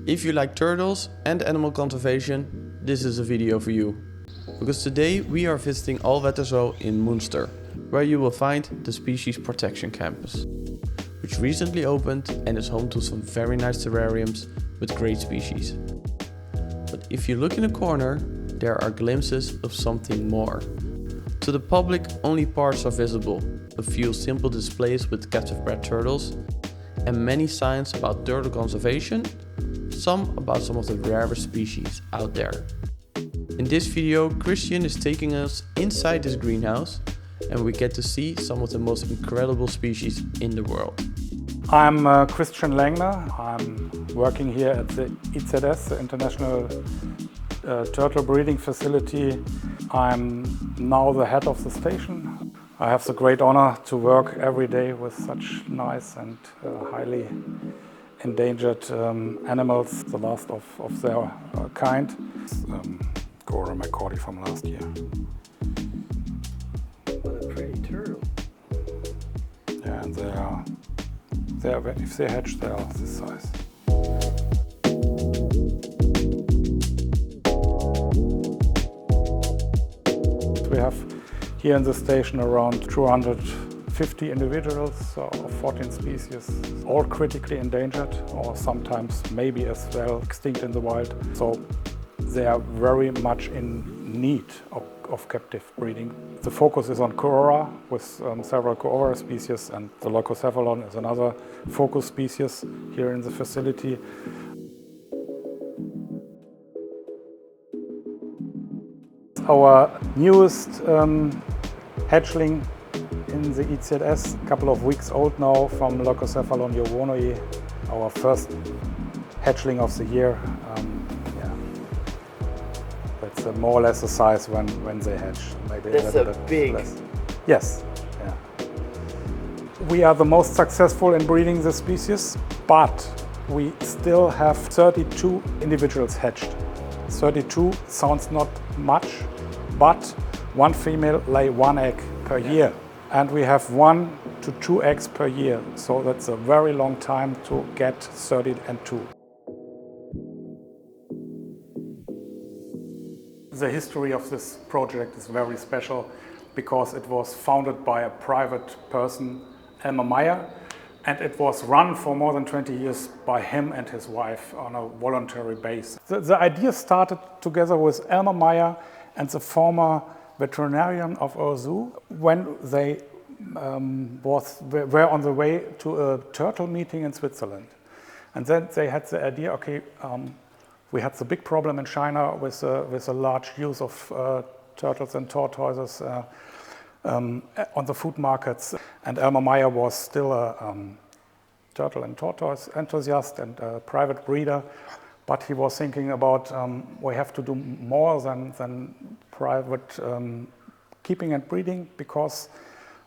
If you like turtles and animal conservation, this is a video for you. Because today we are visiting AllWetter Zoo in Munster, where you will find the Species Protection Campus, which recently opened and is home to some very nice terrariums with great species. But if you look in the corner, there are glimpses of something more. To the public, only parts are visible, a few simple displays with captive bred turtles, and many signs about turtle conservation, some about some of the rarest species out there. In this video, Christian is taking us inside this greenhouse, and we get to see some of the most incredible species in the world. I'm Christian Langner. I'm working here at the IZS, the International Turtle Breeding Facility. I'm now the head of the station. I have the great honor to work every day with such nice and highly endangered animals, the last of their kind. Cuora meieri from last year. What a pretty turtle. Yeah, and if they hatch, they are this size. We have here in the station around 250 individuals of 14 species, all critically endangered or sometimes maybe as well extinct in the wild. So they are very much in need of captive breeding. The focus is on Cuora with several Cuora species, and the Leucocephalon is another focus species here in the facility. Our newest hatchling in the IZS, a couple of weeks old now, from Leucocephalon yuwonoi, our first hatchling of the year. That's more or less the size when they hatch. Maybe that's a big. Less. Yes. Yeah. We are the most successful in breeding the species, but we still have 32 individuals hatched. 32 sounds not much, but one female lay 1 egg per year. And we have 1 to 2 eggs per year. So that's a very long time to get 32. The history of this project is very special because it was founded by a private person, Meieri, and it was run for more than 20 years by him and his wife on a voluntary basis. The idea started together with Meieri and the former veterinarian of our zoo when they were on the way to a turtle meeting in Switzerland. And then they had the idea, okay, we had the big problem in China with a large use of turtles and tortoises on the food markets. And Meieri was still a turtle and tortoise enthusiast and a private breeder. But he was thinking about we have to do more than private keeping and breeding, because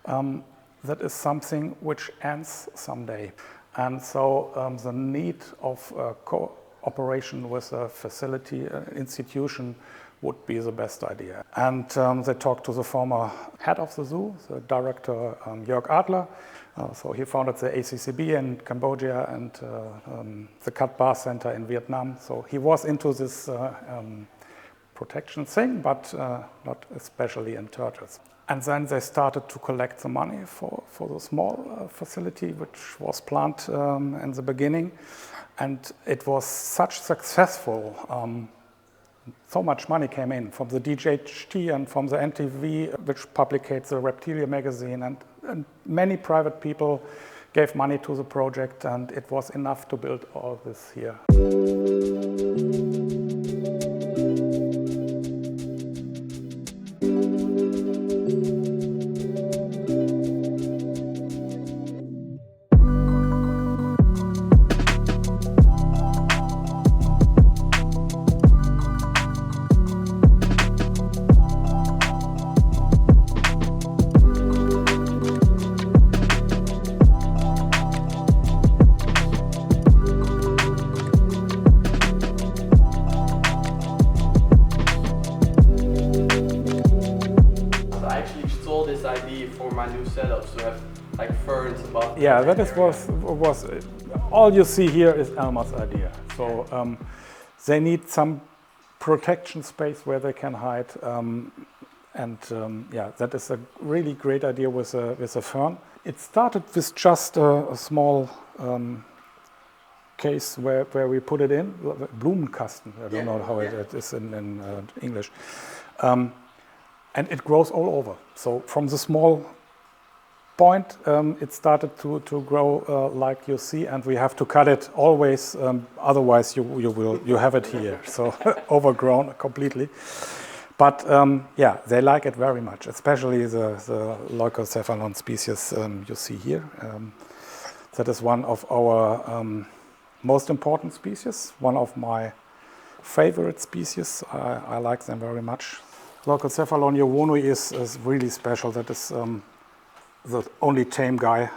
that is something which ends someday. And so the need of cooperation with a facility institution would be the best idea. And they talked to the former head of the zoo, the director Jörg Adler. So he founded the ACCB in Cambodia and the Cat Bar Center in Vietnam. So he was into this protection thing, but not especially in turtles. And then they started to collect the money for the small facility, which was planned in the beginning. And it was such successful, so much money came in from the DJHT and from the NTV, which publicates the Reptilia magazine, and many private people gave money to the project, and it was enough to build all this here. this idea for my new setup, so I have like ferns above. Yeah, that was all you see here is Elmer's idea. So they need some protection space where they can hide, yeah, that is a really great idea with a fern. It started with just a small case where we put it in, Blumenkasten, I don't know how it is in English. And it grows all over. So from the small point, it started to grow like you see, and we have to cut it always, otherwise you have it here, so overgrown completely. But yeah, they like it very much, especially the Leucocephalon species you see here. That is one of our most important species, one of my favorite species. I like them very much. Leucocephalon yuwonoi is really special. That is the only tame guy.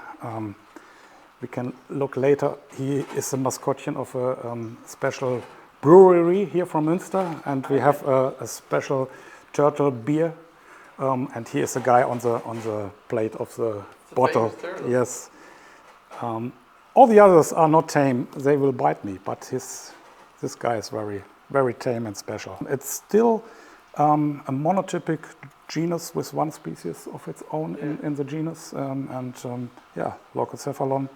We can look later. He is the mascotchen of a special brewery here from Munster, and we have a special turtle beer. And he is the guy on the plate of the bottle. Yes. All the others are not tame. They will bite me, but this guy is very, very tame and special. It's still a monotypic genus with one species of its own in the genus, yeah, Leucocephalon,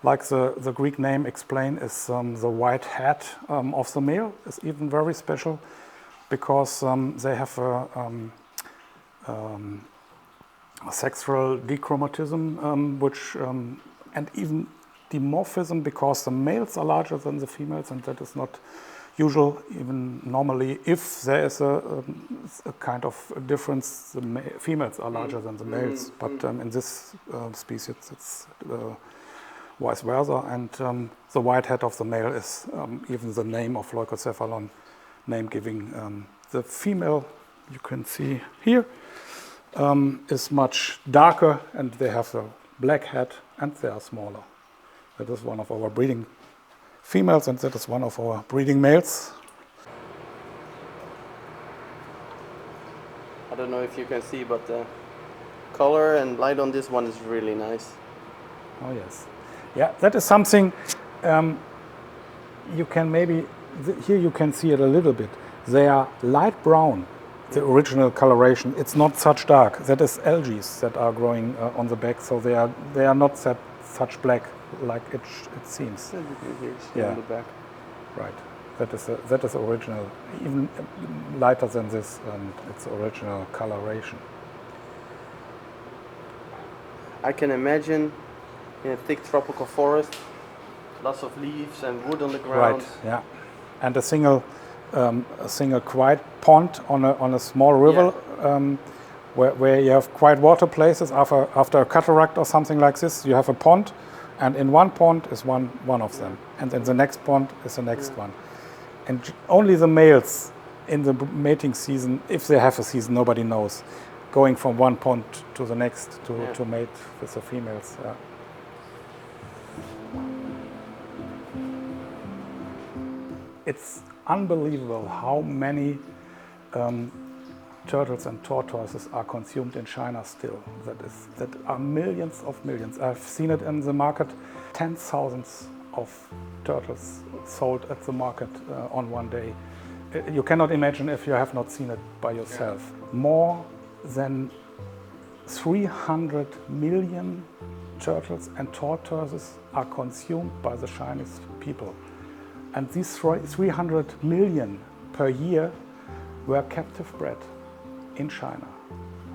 like the Greek name explain, is the white head of the male, is even very special because they have a sexual dichromatism, which and even dimorphism, because the males are larger than the females, and that is not usual. Even normally, if there is a kind of difference, the females are larger than the males, but in this species it's vice versa, and the white head of the male is even the name of Leucocephalon, name giving. The female, you can see here, is much darker, and they have a black head, and they are smaller. That is one of our breeding females, and that is one of our breeding males. I don't know if you can see, but the color and light on this one is really nice. Oh yes. Yeah, that is something you can maybe, here you can see it a little bit. They are light brown, the original coloration. It's not such dark. That is algae that are growing on the back, so they are not such black like it seems. Yeah, on the back. Right. That is original, even lighter than this, its original coloration. I can imagine in a thick tropical forest, lots of leaves and wood on the ground. Right. Yeah, and a single quiet pond on a small river, where you have quiet water places. After a cataract or something like this, you have a pond, and in one pond is one of them, and in the next pond is the next one. And only the males in the mating season, if they have a season, nobody knows, going from one pond to the next to mate with the females. Yeah. It's unbelievable how many turtles and tortoises are consumed in China still. That are millions of millions. I've seen it in the market, 10,000 of turtles sold at the market on one day. You cannot imagine if you have not seen it by yourself. More than 300 million turtles and tortoises are consumed by the Chinese people. And these 300 million per year were captive bred in China.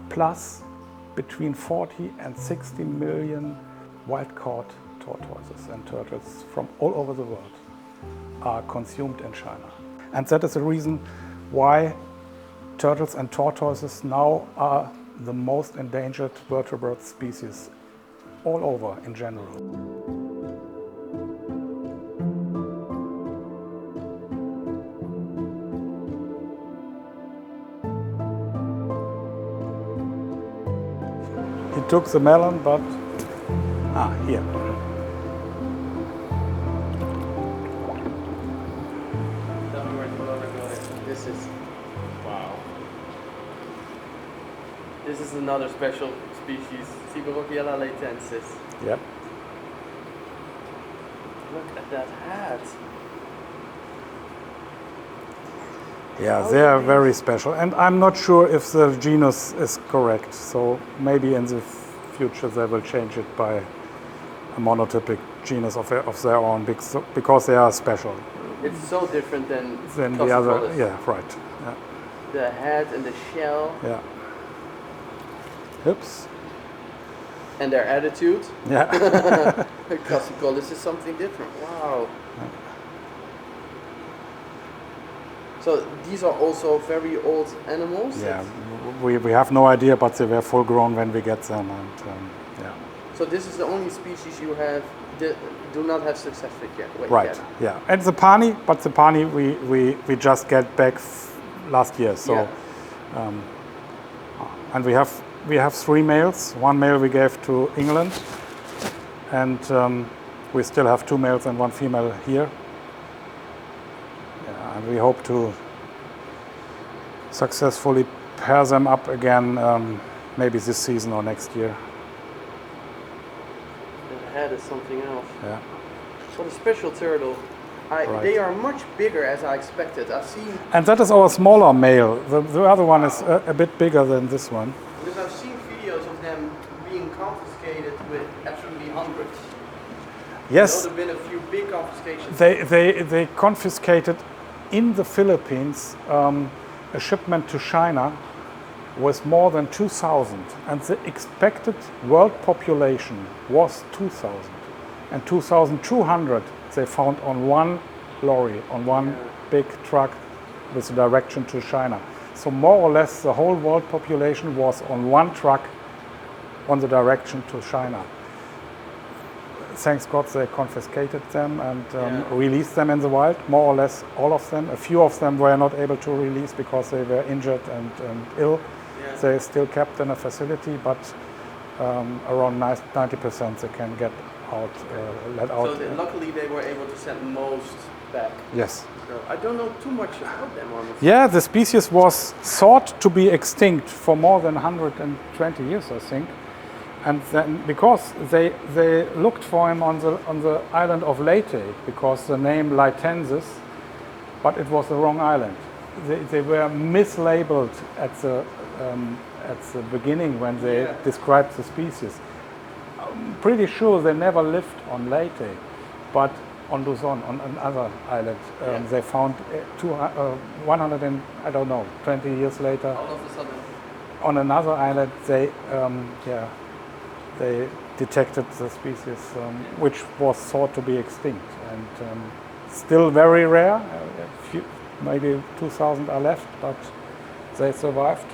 Plus between 40 and 60 million wild-caught tortoises and turtles from all over the world are consumed in China. And that is the reason why turtles and tortoises now are the most endangered vertebrate species all over in general. He took the melon, but here. This is wow. This is another special species, Siebenrockiella leytensis. Yep. at that hat. Yeah, they are very special, and I'm not sure if the genus is correct. So maybe in the future they will change it by a monotypic genus of their own, because they are special. It's so different than the other. Yeah, right. Yeah. The head and the shell. Yeah. Oops. And their attitude. Yeah. Cussicollis is something different. Wow. Yeah. So these are also very old animals? Yeah, we have no idea, but they were full grown when we get them, and yeah. So this is the only species you have that do not have success yet? Right, yeah. And the Pani, we just get back last year, so. Yeah. And we have 3 males. 1 male we gave to England, and we still have 2 males and 1 female here. And we hope to successfully pair them up again, maybe this season or next year. The head is something else. Yeah. What a special turtle. Right. They are much bigger as I expected. I've seen. And that is our smaller male. The other one is a bit bigger than this one. Because I've seen videos of them being confiscated with absolutely hundreds. Yes. There have been a few big confiscations. They confiscated in the Philippines a shipment to China was more than 2,000, and the expected world population was 2,000, and 2,200 they found on one lorry, on one big truck with a direction to China. So more or less the whole world population was on one truck on the direction to China. Thanks God they confiscated them and released them in the wild, more or less all of them. A few of them were not able to release because they were injured and ill. Yeah. They still kept in a facility, but around 90% they can get out, let out. So luckily they were able to send most back. Yes. So I don't know too much about them, honestly. Yeah, the species was thought to be extinct for more than 120 years, I think. And then, because they looked for him on the island of Leyte, because the name leytensis, but it was the wrong island. They were mislabeled at the beginning when they described the species. I'm pretty sure they never lived on Leyte, but on Luzon, on another island, they found 100 and I don't know, 20 years later. All of a sudden. On another island, they detected the species, which was thought to be extinct, and still very rare. Maybe 2,000 are left, but they survived.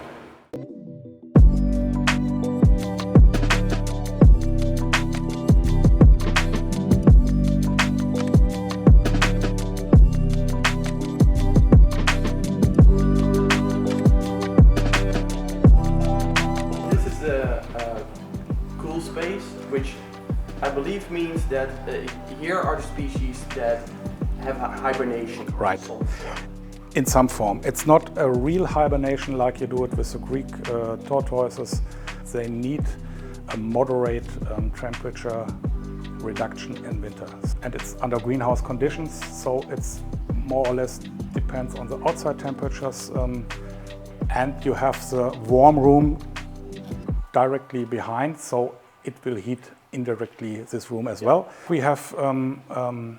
Which I believe means that here are the species that have hibernation. Right. In some form. It's not a real hibernation like you do it with the Greek tortoises. They need a moderate temperature reduction in winter. And it's under greenhouse conditions, so it's more or less depends on the outside temperatures. And you have the warm room directly behind, so it will heat indirectly this room as well. We have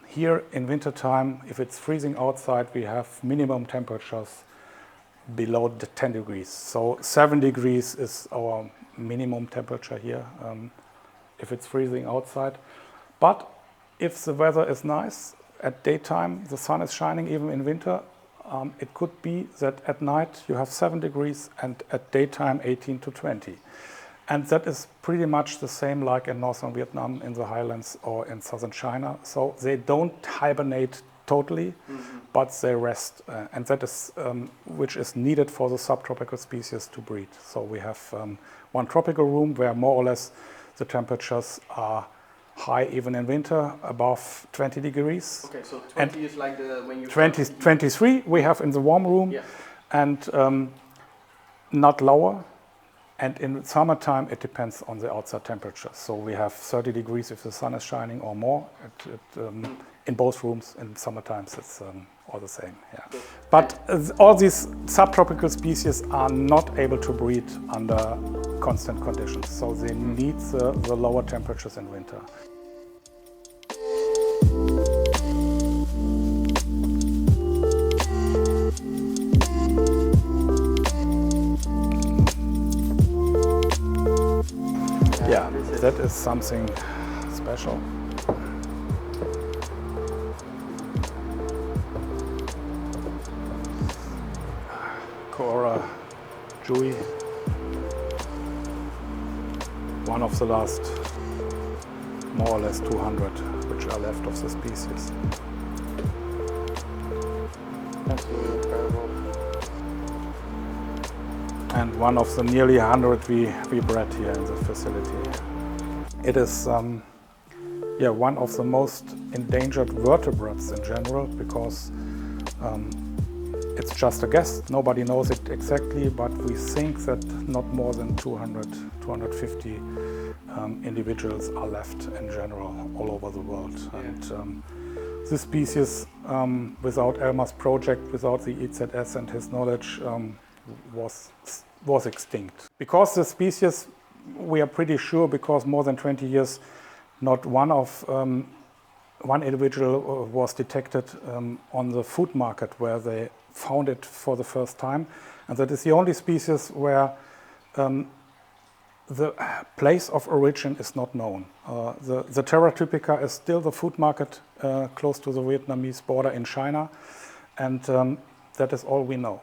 here in wintertime, if it's freezing outside, we have minimum temperatures below the 10 degrees. So 7 degrees is our minimum temperature here if it's freezing outside. But if the weather is nice, at daytime the sun is shining even in winter, it could be that at night you have 7 degrees and at daytime 18 to 20. And that is pretty much the same like in northern Vietnam, in the highlands, or in southern China. So they don't hibernate totally, but they rest. And that is which is needed for the subtropical species to breed. So we have one tropical room where more or less the temperatures are high even in winter, above 20 degrees. Okay, so 20 is like when you... 23 we have in the warm room, and not lower. And in summertime, it depends on the outside temperature. So we have 30 degrees if the sun is shining or more. in both rooms. In summer times, it's all the same. Yeah. But all these subtropical species are not able to breed under constant conditions, so they need the lower temperatures in winter. Yeah, that is something special. Cuora, Zhoui, one of the last more or less 200 which are left of the species. Absolutely incredible. And one of the nearly 100 we bred here in the facility. It is one of the most endangered vertebrates in general, because it's just a guess. Nobody knows it exactly, but we think that not more than 200, 250 individuals are left in general all over the world. Yeah. And this species, without Elmar's project, without the IZS and his knowledge, was extinct. Because the species, we are pretty sure, because more than 20 years, not one individual was detected on the food market where they found it for the first time, and that is the only species where the place of origin is not known. The Terrarium is still the food market close to the Vietnamese border in China, and that is all we know.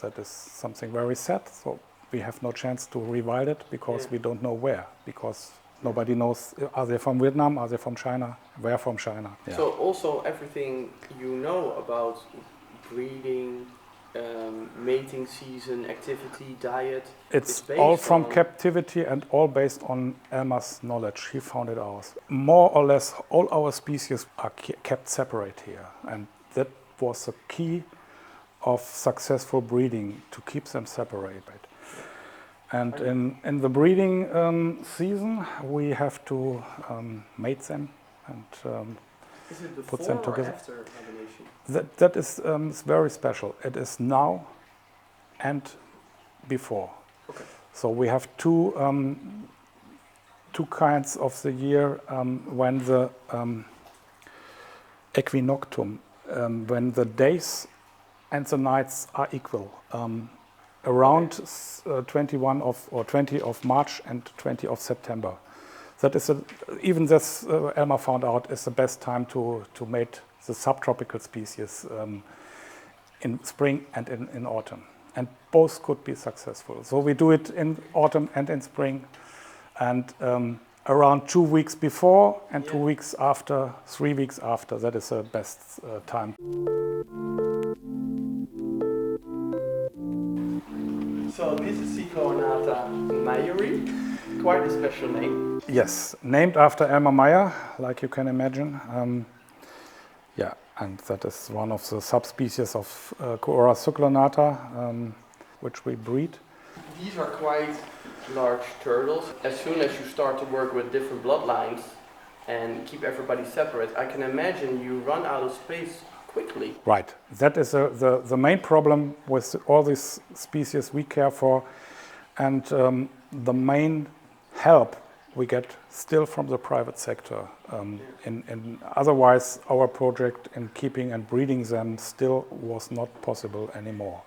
That is something very sad, so we have no chance to revive it, because we don't know where, because nobody knows, are they from Vietnam, are they from China, where from China. Yeah. So also everything you know about breeding, mating season, activity, diet, it's all from captivity and all based on Elmar's knowledge. He found it out. More or less all our species are kept separate here, and that was the key of successful breeding, to keep them separated. And in the breeding season, we have to mate them and is it put them before together. Or after hibernation? That is very special. It is now and before. Okay. So we have two kinds of the year when the equinoctium, when the days and the nights are equal, around 21 or 20 of March and 20 of September. That is even this Elmar found out is the best time to mate the subtropical species in spring and in autumn, and both could be successful. So we do it in autumn and in spring, and around 2 weeks before and 2 weeks after, 3 weeks after. That is the best time. So this is cyclornata meieri, quite a special name. Yes, named after Elmar Meyer, like you can imagine. And that is one of the subspecies of Cuora cyclornata, which we breed. These are quite large turtles. As soon as you start to work with different bloodlines and keep everybody separate, I can imagine you run out of space quickly. Right. That is the main problem with all these species we care for, and the main help we get still from the private sector. Otherwise, our project in keeping and breeding them still was not possible anymore.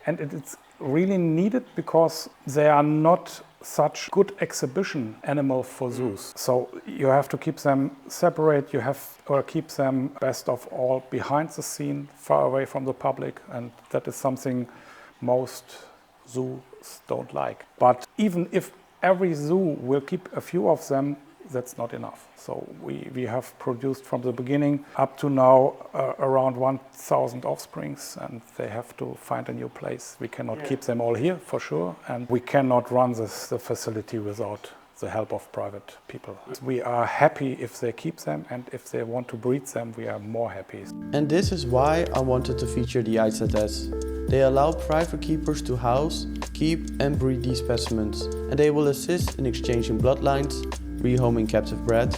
And it's really needed because they are not such good exhibition animal for zoos. So you have to keep them separate, keep them best of all behind the scene, far away from the public, and that is something most zoos don't like. But even if every zoo will keep a few of them, that's not enough. So we have produced from the beginning up to now around 1,000 offsprings, and they have to find a new place. We cannot keep them all here, for sure, and we cannot run the facility without the help of private people. We are happy if they keep them, and if they want to breed them, we are more happy. And this is why I wanted to feature the IZS. They allow private keepers to house, keep and breed these specimens, and they will assist in exchanging bloodlines, rehoming captive bred,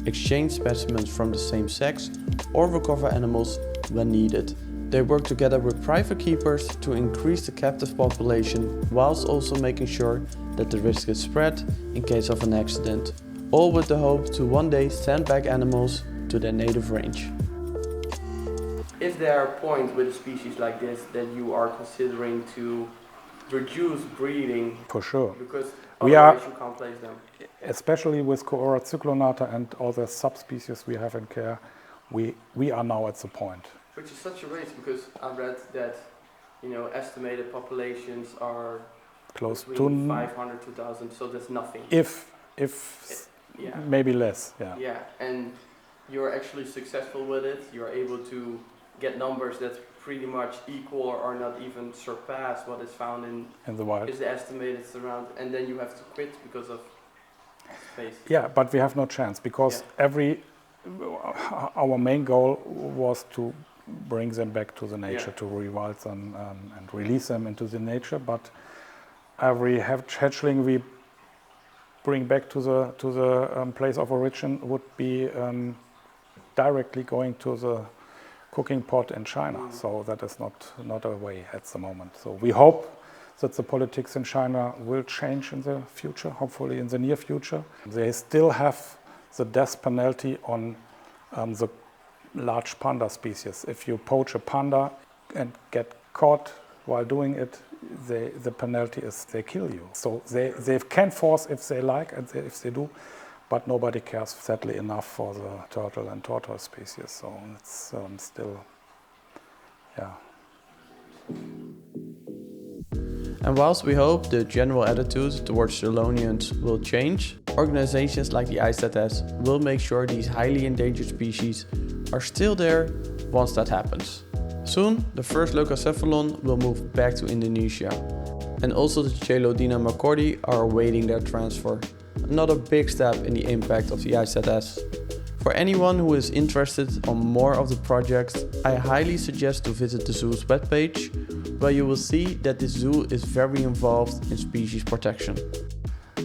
exchange specimens from the same sex, or recover animals when needed. They work together with private keepers to increase the captive population, whilst also making sure that the risk is spread in case of an accident, all with the hope to one day send back animals to their native range. Is there a point with a species like this that you are considering to reduce breeding? For sure. Because We are, otherwise you can't place them. especially with Cuora cyclornata and all the subspecies we have in care, we are now at the point. Which is such a waste, because I read that, estimated populations are Close between to 500 to 1,000, so that's nothing. if Yeah. maybe less, yeah. Yeah, and you're actually successful with it. You're able to get numbers that pretty much equal or not even surpass what is found In the wild. is the estimated around, and then you have to quit because of space. Yeah, but we have no chance because our main goal was to bring them back to the nature, to rewild them and release them into the nature. But every hatchling we bring back to the place of origin would be directly going to the cooking pot in China. So that is not a way at the moment. So we hope that the politics in China will change in the future, hopefully in the near future. They still have the death penalty on the large panda species. If you poach a panda and get caught while doing it, the penalty is they kill you. So they can force if they like and if they do, but nobody cares sadly enough for the turtle and tortoise species. So it's still, yeah. And whilst we hope the general attitude towards chelonians will change, organizations like the IZS will make sure these highly endangered species are still there once that happens. Soon, the first Leucocephalon will move back to Indonesia. And also the Chelodina maccordi are awaiting their transfer. Another big step in the impact of the IZS. For anyone who is interested on more of the projects, I highly suggest to visit the zoo's webpage, where you will see that this zoo is very involved in species protection.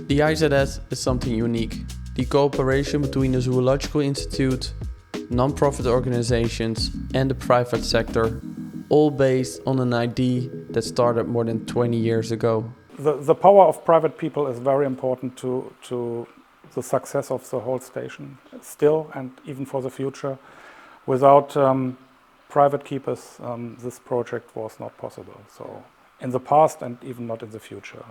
The IZS is something unique. The cooperation between the Zoological Institute, non-profit organizations and the private sector, all based on an idea that started more than 20 years ago. The power of private people is very important to the success of the whole station, still and even for the future. Without private keepers, this project was not possible. So in the past and even not in the future.